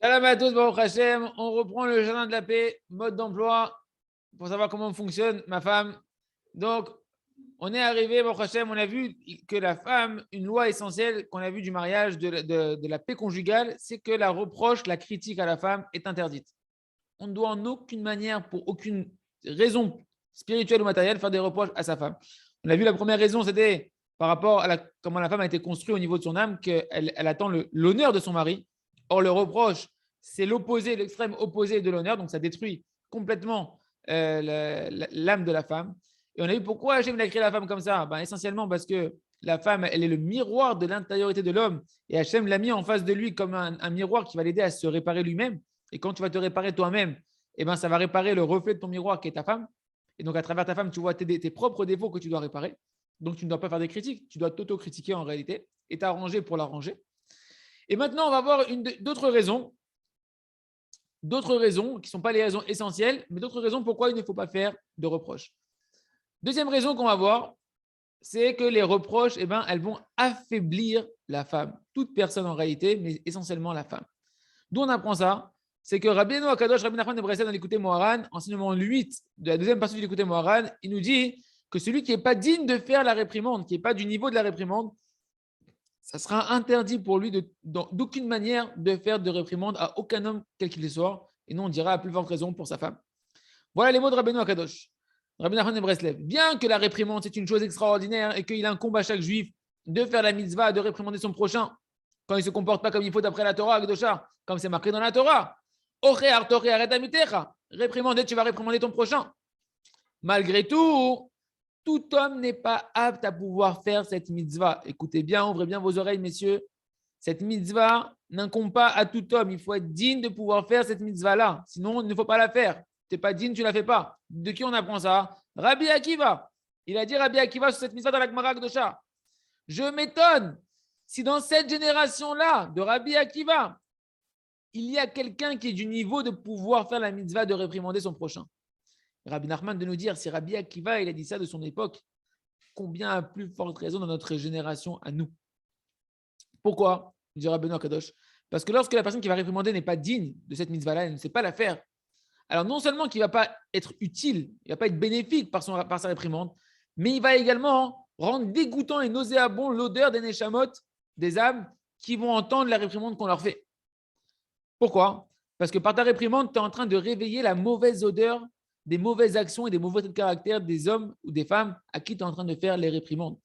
Salam à tous, Baruch Hashem. On reprend le jardin de la paix, mode d'emploi, pour savoir comment fonctionne ma femme. Donc, on est arrivé, Baruch Hashem, on a vu que la femme, une loi essentielle qu'on a vue du mariage, de la paix conjugale, c'est que la reproche, la critique à la femme est interdite. On ne doit en aucune manière, pour aucune raison spirituelle ou matérielle, faire des reproches à sa femme. On a vu la première raison, c'était par rapport à comment la femme a été construite au niveau de son âme, qu'elle attend l'honneur de son mari. Or, le reproche, c'est l'opposé, l'extrême opposé de l'honneur, donc ça détruit complètement l'âme de la femme. Et on a vu pourquoi Hachem a créé la femme comme ça. Ben, essentiellement parce que la femme, elle est le miroir de l'intériorité de l'homme. Et Hachem l'a mis en face de lui comme un miroir qui va l'aider à se réparer lui-même. Et quand tu vas te réparer toi-même, eh ben, ça va réparer le reflet de ton miroir qui est ta femme. Et donc, à travers ta femme, tu vois tes propres défauts que tu dois réparer. Donc, tu ne dois pas faire des critiques. Tu dois t'auto-critiquer en réalité et t'arranger pour l'arranger. Et maintenant, on va voir d'autres raisons qui ne sont pas les raisons essentielles, mais d'autres raisons pourquoi il ne faut pas faire de reproches. Deuxième raison qu'on va voir, c'est que les reproches, eh ben, elles vont affaiblir la femme. Toute personne en réalité, mais essentiellement la femme. D'où on apprend ça? C'est que Rabbi Akadosh, Rabbi Nachman de Breslev dans l'Écouté Moharan, enseignement 8 de la deuxième partie de l'Écouté Moharan, il nous dit que celui qui n'est pas digne de faire la réprimande, qui n'est pas du niveau de la réprimande, ça sera interdit pour lui d'aucune manière de faire de réprimande à aucun homme, quel qu'il soit. Et non, on dira à plus forte raison pour sa femme. Voilà les mots de Rabbi Akadosh. Rabbi Nachman de Breslev. Bien que la réprimande, c'est une chose extraordinaire et qu'il a un combat chaque juif de faire la mitzvah, de réprimander son prochain, quand il ne se comporte pas comme il faut d'après la Torah, Akdosha, comme c'est marqué dans la Torah. Réprimander, tu vas réprimander ton prochain. Malgré tout, tout homme n'est pas apte à pouvoir faire cette mitzvah. Écoutez bien, ouvrez bien vos oreilles, messieurs. Cette mitzvah n'incombe pas à tout homme. Il faut être digne de pouvoir faire cette mitzvah-là. Sinon, il ne faut pas la faire. Tu n'es pas digne, tu ne la fais pas. De qui on apprend ça? Rabbi Akiva. Il a dit Rabbi Akiva sur cette mitzvah dans la Gemara Akdosha. Je m'étonne si dans cette génération-là de Rabbi Akiva, il y a quelqu'un qui est du niveau de pouvoir faire la mitzvah de réprimander son prochain. Rabbi Nachman de nous dire, si Rabbi Akiva il a dit ça de son époque, combien à plus forte raison dans notre génération à nous? Pourquoi? Il dit Rabbi Kadosh. Parce que lorsque la personne qui va réprimander n'est pas digne de cette mitzvah-là, elle ne sait pas la faire, alors non seulement qu'il ne va pas être utile, il ne va pas être bénéfique par sa réprimande, mais il va également rendre dégoûtant et nauséabond l'odeur des neshamot, des âmes qui vont entendre la réprimande qu'on leur fait. Pourquoi? Parce que par ta réprimande, tu es en train de réveiller la mauvaise odeur des mauvaises actions et des mauvais traits de caractère des hommes ou des femmes à qui tu es en train de faire les réprimandes.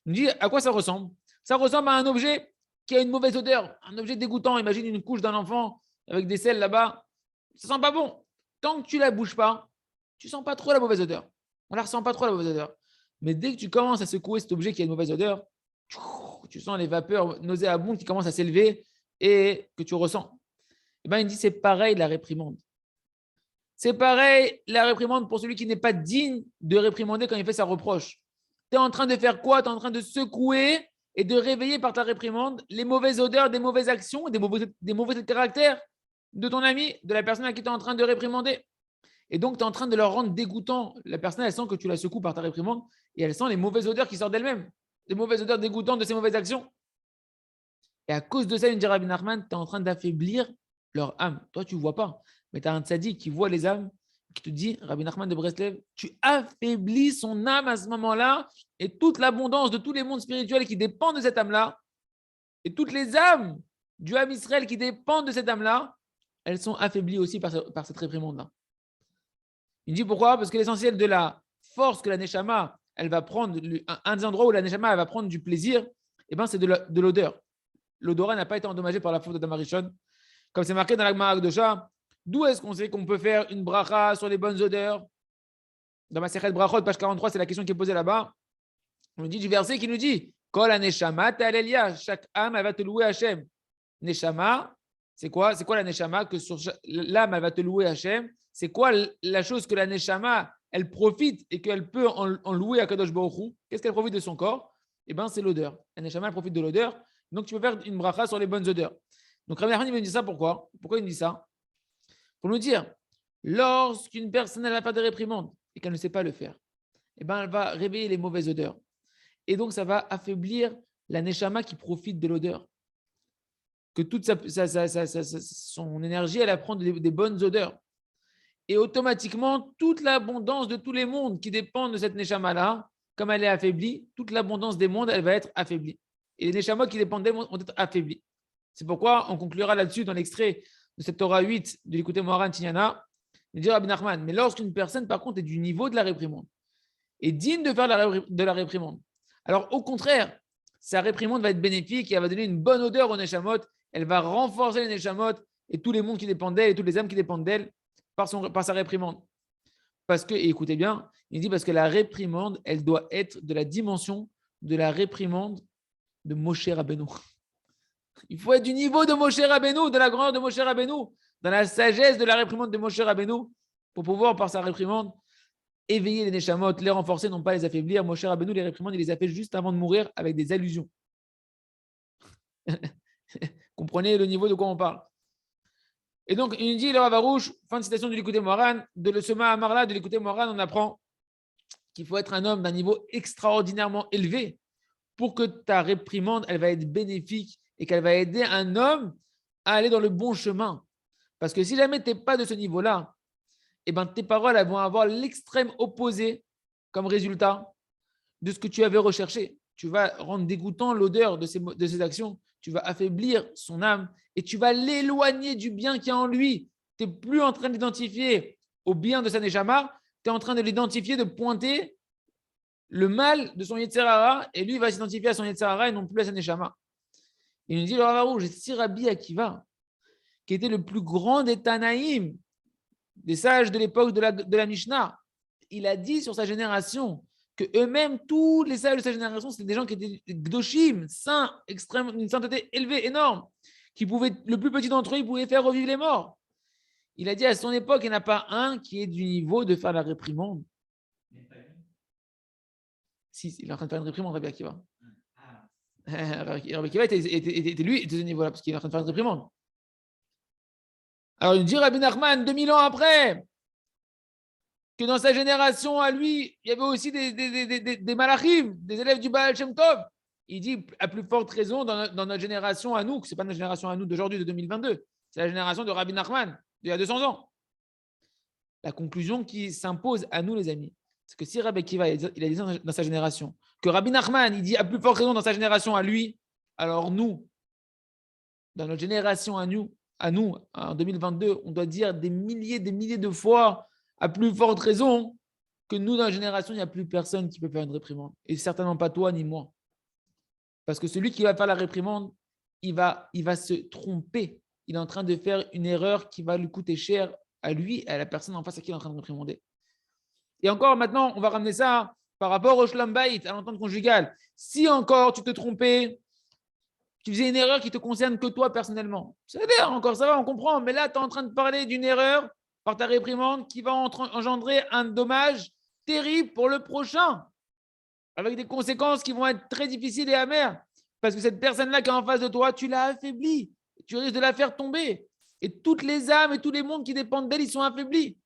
Il me dit à quoi ça ressemble? Ça ressemble à un objet qui a une mauvaise odeur, un objet dégoûtant. Imagine une couche d'un enfant avec des selles là-bas. Ça sent pas bon. Tant que tu la bouges pas, tu sens pas trop la mauvaise odeur. On la ressent pas trop la mauvaise odeur. Mais dès que tu commences à secouer cet objet qui a une mauvaise odeur, tu sens les vapeurs nauséabondes qui commencent à s'élever et que tu ressens. Eh ben, il dit c'est pareil la réprimande. C'est pareil la réprimande pour celui qui n'est pas digne de réprimander quand il fait sa reproche. Tu es en train de faire quoi? Tu es en train de secouer et de réveiller par ta réprimande les mauvaises odeurs des mauvaises actions, des mauvais caractères de ton ami, de la personne à qui tu es en train de réprimander. Et donc, tu es en train de leur rendre dégoûtant. La personne, elle sent que tu la secoues par ta réprimande et elle sent les mauvaises odeurs qui sortent d'elle-même, les mauvaises odeurs dégoûtantes de ses mauvaises actions. Et à cause de ça, il me dit Rabbi Nachman, tu es en train d'affaiblir leur âme. Toi, tu ne vois pas, mais tu as un tzaddik qui voit les âmes, qui te dit, Rabbi Nachman de Breslev, tu affaiblis son âme à ce moment-là et toute l'abondance de tous les mondes spirituels qui dépendent de cette âme-là et toutes les âmes du âme Israël qui dépendent de cette âme-là, elles sont affaiblies aussi par cette réprimande-là. Il dit pourquoi? Parce que l'essentiel de la force que la Neshama, elle va prendre, un des endroits où la Neshama, elle va prendre du plaisir, eh ben, c'est de l'odeur. L'odorat n'a pas été endommagé par la faute de Damarishon. Comme c'est marqué dans la Gemara Akdosha, d'où est-ce qu'on sait qu'on peut faire une bracha sur les bonnes odeurs? Dans ma Sechet Brachot, page 43, c'est la question qui est posée là-bas. On nous dit du verset qui nous dit Kol ha-neshama ta'alelia, chaque âme, elle va te louer Hachem. Neshama, c'est quoi? C'est quoi la Neshama? Que sur l'âme, elle va te louer Hachem. C'est quoi la chose que la Neshama, elle profite et qu'elle peut en louer à Kadosh Baruch Hu? Qu'est-ce qu'elle profite de son corps? Eh bien, c'est l'odeur. La Neshama, elle profite de l'odeur. Donc, tu peux faire une bracha sur les bonnes odeurs. Donc, Rabbi Nachman, il me dit ça pourquoi? Pourquoi il me dit ça? Pour nous dire, lorsqu'une personne elle va faire des réprimandes et qu'elle ne sait pas le faire, eh ben, elle va réveiller les mauvaises odeurs. Et donc, ça va affaiblir la neshama qui profite de l'odeur. que toute son énergie, elle apprend des bonnes odeurs. Et automatiquement, toute l'abondance de tous les mondes qui dépendent de cette Neshama-là, comme elle est affaiblie, toute l'abondance des mondes, elle va être affaiblie. Et les Neshamot qui dépendent d'elle vont être affaiblis. C'est pourquoi on conclura là-dessus dans l'extrait de cette Torah 8 de l'écouter Moharan Tignana. Il dit Rabbi Nachman, mais lorsqu'une personne, par contre, est du niveau de la réprimande, est digne de faire de la réprimande, alors au contraire, sa réprimande va être bénéfique et elle va donner une bonne odeur aux Neshamot, elle va renforcer les Neshamot et tous les mondes qui dépendent d'elle et toutes les âmes qui dépendent d'elle par sa réprimande. Parce que, et écoutez bien, il dit parce que la réprimande, elle doit être de la dimension de la réprimande de Moshe Rabbeinu. Il faut être du niveau de Moshe Rabbeinu, de la grandeur de Moshe Rabbeinu, dans la sagesse de la réprimande de Moshe Rabbeinu, pour pouvoir, par sa réprimande, éveiller les Neshamot, les renforcer, non pas les affaiblir. Moshe Rabbeinu, les réprimandes, il les a fait juste avant de mourir avec des allusions. Comprenez le niveau de quoi on parle. Et donc, il dit, le Rav Arush, fin de citation de l'écouter Moharan, de ce Mahamar-là, de l'écouter Moharan, on apprend qu'il faut être un homme d'un niveau extraordinairement élevé pour que ta réprimande, elle va être bénéfique et qu'elle va aider un homme à aller dans le bon chemin. Parce que si jamais tu n'es pas de ce niveau-là, eh ben, tes paroles elles vont avoir l'extrême opposé comme résultat de ce que tu avais recherché. Tu vas rendre dégoûtant l'odeur de ses actions, tu vas affaiblir son âme et tu vas l'éloigner du bien qui est en lui. Tu n'es plus en train d'identifier au bien de sa Neshama, tu es en train de l'identifier, de pointer le mal de son Yetzer Hara et lui va s'identifier à son Yetzer Hara et non plus à sa Neshama. Il nous dit, le Rav Arush, j'ai si Rabbi Akiva, qui était le plus grand des Tanaïm, des sages de l'époque de la Mishnah, il a dit sur sa génération que eux-mêmes, tous les sages de sa génération, c'était des gens qui étaient gdoshim, saints, extrêmement, une sainteté élevée, énorme, qui pouvaient, le plus petit d'entre eux, il pouvait faire revivre les morts. Il a dit à son époque, il n'y en a pas un qui est du niveau de faire la réprimande. Si, il est en train de faire une réprimande, Rabbi Akiva. Rabbi Akiva était lui, de ce niveau-là, parce qu'il est en train de faire une réprimande. Alors, il dit Rabbi Nachman, 2000 ans après, que dans sa génération, à lui, il y avait aussi des malachim, des élèves du Baal Shem Tov. Il dit, à plus forte raison, dans notre génération à nous, que ce n'est pas notre génération à nous d'aujourd'hui, de 2022, c'est la génération de Rabbi Nachman, d'il y a 200 ans. La conclusion qui s'impose à nous, les amis, c'est que si Rabbi Akiva, il a dit dans sa génération, que Rabbi Nachman, il dit à plus forte raison dans sa génération à lui, alors nous, dans notre génération à nous, en 2022, on doit dire des milliers de fois, à plus forte raison, que nous, dans la génération, il n'y a plus personne qui peut faire une réprimande. Et certainement pas toi ni moi. Parce que celui qui va faire la réprimande, il va se tromper. Il est en train de faire une erreur qui va lui coûter cher à lui et à la personne en face à qui il est en train de réprimander. Et encore maintenant, on va ramener ça par rapport au Shlom Bayit, à l'entente conjugale. Si encore tu te trompais, tu faisais une erreur qui te concerne que toi personnellement. C'est-à-dire, encore ça va, on comprend, mais là, tu es en train de parler d'une erreur par ta réprimande qui va engendrer un dommage terrible pour le prochain, avec des conséquences qui vont être très difficiles et amères, parce que cette personne-là qui est en face de toi, tu l'as affaiblie, tu risques de la faire tomber, et toutes les âmes et tous les mondes qui dépendent d'elle, ils sont affaiblis.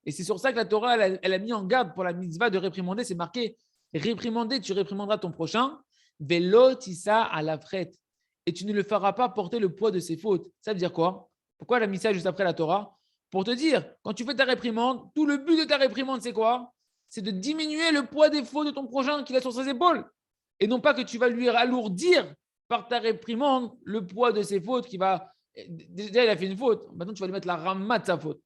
Et c'est sur ça que la Torah, elle a mis en garde pour la mitzvah de réprimander, c'est marqué, réprimander, tu réprimanderas ton prochain, velotissa à la frette, et tu ne le feras pas porter le poids de ses fautes. Ça veut dire quoi? Pourquoi elle a mis ça juste après la Torah? Pour te dire, quand tu fais ta réprimande, tout le but de ta réprimande, c'est quoi? C'est de diminuer le poids des fautes de ton prochain qu'il a sur ses épaules. Et non pas que tu vas lui alourdir par ta réprimande le poids de ses fautes qui va. Déjà, il a fait une faute. Maintenant, tu vas lui mettre la rama de sa faute.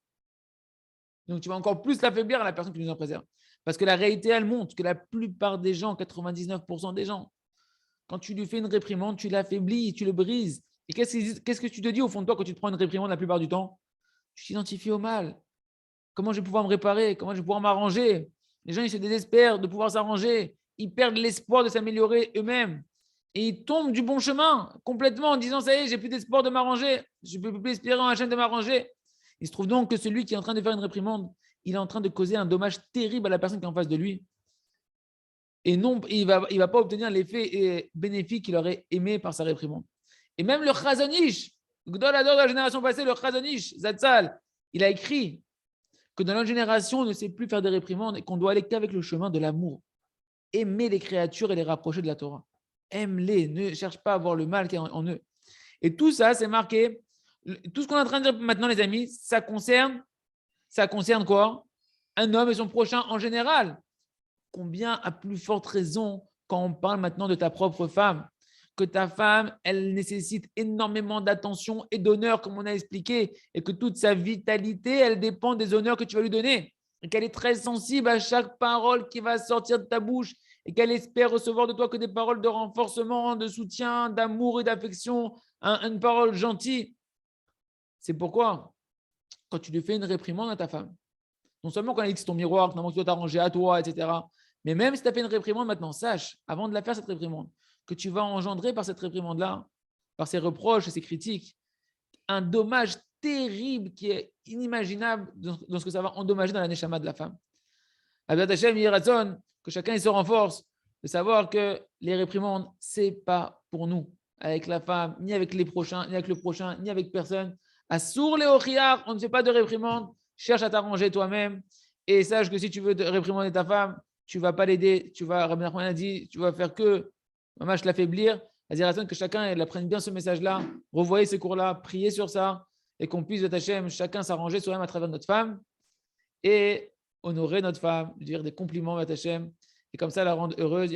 Donc, tu vas encore plus l'affaiblir à la personne qui nous en préserve. Parce que la réalité, elle montre que la plupart des gens, 99% des gens, quand tu lui fais une réprimande, tu l'affaiblis, tu le brises. Et qu'est-ce que tu te dis au fond de toi quand tu te prends une réprimande la plupart du temps? Tu t'identifies au mal. Comment je vais pouvoir me réparer? Comment je vais pouvoir m'arranger? Les gens, ils se désespèrent de pouvoir s'arranger. Ils perdent l'espoir de s'améliorer eux-mêmes. Et ils tombent du bon chemin complètement en disant, ça y est, j'ai plus d'espoir de m'arranger. Je ne peux plus espérer en Hachem de m'arranger. Il se trouve donc que celui qui est en train de faire une réprimande, il est en train de causer un dommage terrible à la personne qui est en face de lui. Et non, il ne va pas obtenir l'effet bénéfique qu'il aurait aimé par sa réprimande. Et même le Chazanish, Gdol Hador de la génération passée, le Chazanish, Zatzal, il a écrit que dans notre génération, on ne sait plus faire des réprimandes et qu'on doit aller qu'avec le chemin de l'amour. Aimer les créatures et les rapprocher de la Torah. aime-les, ne cherche pas à voir le mal qui est en eux. Et tout ça, c'est marqué. Tout ce qu'on est en train de dire maintenant, les amis, ça concerne quoi? Un homme et son prochain en général. Combien à plus forte raison quand on parle maintenant de ta propre femme, que ta femme, elle nécessite énormément d'attention et d'honneur, comme on a expliqué, et que toute sa vitalité, elle dépend des honneurs que tu vas lui donner, et qu'elle est très sensible à chaque parole qui va sortir de ta bouche, et qu'elle espère recevoir de toi que des paroles de renforcement, de soutien, d'amour et d'affection, une parole gentille. C'est pourquoi, quand tu lui fais une réprimande à ta femme, non seulement quand elle dit que c'est ton miroir, que tu dois t'arranger à toi, etc., mais même si tu as fait une réprimande maintenant, sache, avant de la faire, cette réprimande, que tu vas engendrer par cette réprimande-là, par ces reproches et ces critiques, un dommage terrible qui est inimaginable dans ce que ça va endommager dans la neshama de la femme. Abdat Hashem, Yiratzon, que chacun il se renforce de savoir que les réprimandes, c'est pas pour nous, avec la femme, ni avec les prochains, ni avec le prochain, ni avec personne. Assour les ochiar, on ne fait pas de réprimande, cherche à t'arranger toi-même et sache que si tu veux réprimander ta femme, tu ne vas pas l'aider, tu vas, Rabbi Nachman a dit, tu vas faire que, je l'affaiblir. C'est-à-dire que chacun apprenne bien ce message-là, revoyez ces cours-là, priez sur ça et qu'on puisse, Hashem, chacun s'arranger soi-même à travers notre femme et honorer notre femme, lui dire des compliments à Hashem et comme ça la rendre heureuse.